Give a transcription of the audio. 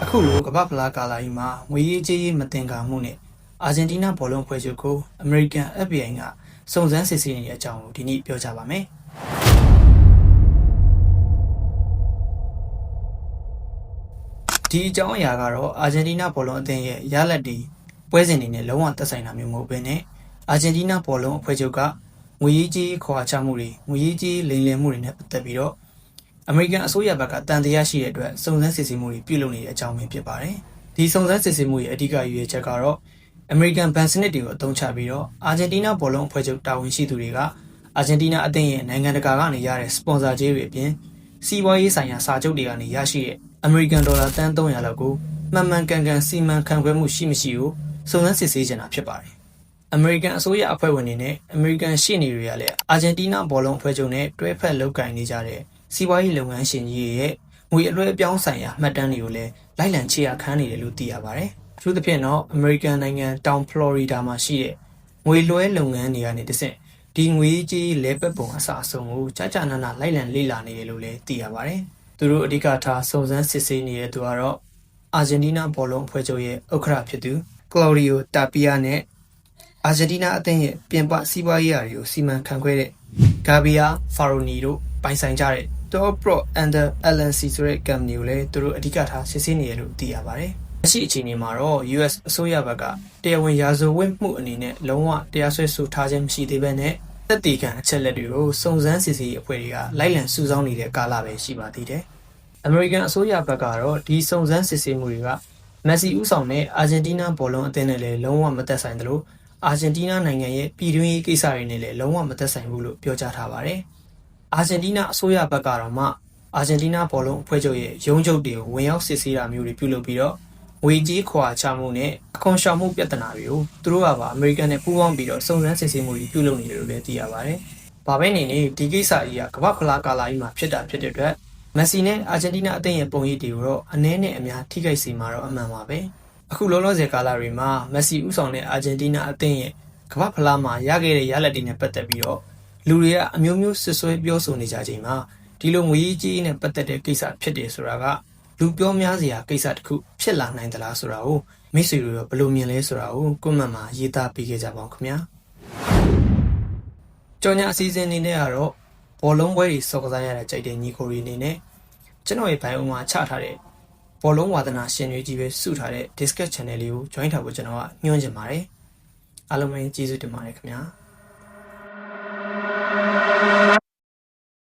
အခုလိုကမ္ဘာဖလားကာလာကြီးမှာငွေရေးကြေးရေးမတင်ကာမှုနဲ့အာဂျင်တီးနားဘောလုံးဖွဲ့ချုပ်ကိုအမေရိကန် FBI ကစုံစမ်းစစ်ဆေးနေတဲ့အကြောင်းကိုဒီနေ့ပြောကြပါမယ်။ဒီအကြောင်းအရာကတော့အာဂျင်တီးနားဘောလုံးအသင်းရဲ့ရလဒ်တွေပွဲစဉ်တွေနဲ့လုံးဝသက်ဆိုင်တာမျိုးမဟုတ်ဘဲနဲ့အာဂျင်တီးနားဘောလုံးအဖွဲ့ချုပ်ကငွေရေးကြေးရေးခွာချမှုတွေငွေရေးကြေးလိမ်လည်မှုတွေနဲ့ပတ်သက်ပြီးတော့အမေရိကန်အစိုးရဘက်ကတန်တရားရှိတဲ့အတွက်စုံစမ်းစစ်ဆေးမှုတွေပြုလုပ်နေတဲ့အကြောင်းပဲဖြစ်ပါတယ်။ဒီစုံစမ်းစစ်ဆေးမှုရဲ့အဓိကရည်ရွယ်ချက်ကတော့အမေရိကန်ဘဏ်စနစ်တွေကိုအသုံးချပြီးတော့အာဂျင်တီးနားဘောလုံးအဖွဲ့ချုပ်တာဝန်ရှိသူတွေကအာဂျင်တီးနားအသင်းရဲ့နိုင်ငံတကာကနေရတဲ့စပွန်ဆာကြေးတွေအပြင်စီးပွားရေးဆိုင်ရာစာချုပ်တွေကနေရရှိတဲ့အမေရိကန်ဒေါ်လာတန်300လောက်ကိုမှန်မှန်ကန်ကန်စီမံခန့်ခွဲမှုရှိမရှိကိုစုံစမ်းစစ်ဆေးကြတာဖြစ်ပါတယ်။အမေရိကန်အစိုးရအဖွဲ့ဝင်တွေနဲ့အမေရိကန်ရှေ့နေတွေကလည်းအာဂျင်တီးနားဘောလုံးအဖွဲ့ချုပ်နဲ့တွဲဖက်လုပ်ကိုင်နေကြတဲ့စီးပွားရေးလုပ်ငန်းရှင်ကြီးရဲ့ငွေအလွှဲအပြောင်းဆိုင်ရာမှတ်တမ်းတွေကိုလည်းလိုက်လံချေရခန်းနေတယ်လို့သိရပါတယ်။အထူးသဖြင့်တော့အမေရိကန်နိုင်ငံတောင်ဖလော်ရီဒါမှာရှိတဲ့ငွေလွှဲလုပ်ငန်းတွေကနေတဆင့်ဒီငွေကြေးလဲပတ်ပုံအစအဆုံးကိုကြာနာနာလိုက်လံလေ့လာနေတယ်လို့လည်းသိရပါတယ်။သူတို့အဓိကထားစုံစမ်းစစ်ဆေးနေတဲ့သူကတော့အာဂျင်တီးနားဘောလုံးအဖွဲ့ချုပ်ရဲ့ဥက္ကဋ္ဌဖြစ်သူကလော်ရီယိုတာပီယာနဲ့အာဂျင်တီးနားအသင်းရဲ့ပြင်ပစီးပွားရေးရာတွေကိုစီမံခန့်ခွဲတဲ့ဂါဘီယာဖာရိုနီတို့ပိုင်ဆိုင်ကြတဲ့Top Pro Under LNC ဆိုတဲ့ company ကိုလည်းသူတို့အဓိကထားစစ်ဆေးနေတယ်လို့သိရပါတယ်။လက်ရှိအခြေအနေမှာတော့ US အစိုးရဘက်ကတရားဝင်ရာဇဝတ်မှုအနေနဲ့လုံးဝတရားစွဲဆိုထားခြင်းမရှိသေးဘဲနဲ့သက်သေခံအချက်လက်တွေကိုစုံစမ်းစစ်ဆေးရေးအဖွဲ့တွေကလိုက်လံစုဆောင်းနေတဲ့ကာလပဲရှိပါသေးတယ်။ American အစိုးရဘက်ကတော့ဒီစုံစမ်းစစ်ဆေးမှုတွေကမက်ဆီဦးဆောင်တဲ့အာဂျင်တီးနားဘောလုံးအသင်းနဲ့လည်းလုံးဝမသက်ဆိုင်သလိုအာဂျင်တီးနားနိုင်ငံရဲ့ပြည်တွင်းရေးကိစ္စတွေနဲ့လည်းလုံးဝမသက်ဆိုင်ဘူးလို့ပြောကြားထားပါတယ်။အာဂျင်တီးနားအစိုးရဘက်ကတော့မှအာဂျင်တီးနားဘောလုံးအဖွဲ့ချုပ်ရဲ့ရုံးချုပ်တွေကိုဝင်ရောက်စစ်ဆေးတာမျိုးတွေပြုလုပ်ပြီးတော့ငွေကြေးခွာချမှုနဲ့အခွန်ရှောင်မှုပြဿနာတွေကိုသူတို့ကပါအမေရိကန်နဲ့ပူးပေါင်းပြီးတော့စုံစမ်းစစ်ဆေးမှုတွေပြုလုပ်နေတယ်လို့လည်းသိရပါတယ်။ဘာပဲနေနေဒီကိစ္စကြီးကကမ္ဘာဖလားကာလာကြီးမှာဖြစ်တဲ့အတွက်မက်ဆီနဲ့အာဂျင်တီးနားအသင်းရဲ့ပုံရိပ်တွေကိုတော့အနည်းနဲ့အများထိခိုက်စေမှာတော့အမှန်ပါပဲ။အခုလောလောဆယ်ကာလတွေမှာမက်ဆီဦးဆောင်တဲ့အာဂျင်တီးနားအသင်းရဲ့ကမ္ဘာဖလားမှာရခဲ့တဲ့ရလဒ်တွေနဲ့ပတ်သက်ပြီးတော့လူတွေကအမျိုးမျိုးဆွဆွဲပြောဆိုနေကြချိန်မှာဒီလိုငွေကြီးကြီးနဲ့ပတ်သက်တဲ့ကိစ္စဖြစ်တယ်ဆိုတာကလူပြောများစရာကိစ္စတစ်ခုဖြစ်လာနိုင်သလားဆိုတာကိုမိတ်ဆွေတို့ဘယ်လိုမြင်လဲဆိုတာကိုကွန်မန့်မှာရေးသားပေးခဲ့ကြပါဦးခင်ဗျာကြော်ညာအစီအစဉ်နေနဲ့ကတော့ဘောလုံးပွဲတွေစောကစားရတဲ့ကြိုက်တဲ့ညီကိုတွေအနေနဲ့ကျွန်တော်ရဲ့ဘိုင်အောင်မှာချထားတဲ့ဘောလုံးဝါသနာရှင်တွေကြီးပဲစုထားတဲ့ Discord channel လေးကို join ထားဖို့ကျွန်တော်ကညွှန်ချင်ပါတယ်အားလုံးပဲကျေးဇူးတင်ပါတယ်ခင်ဗျာ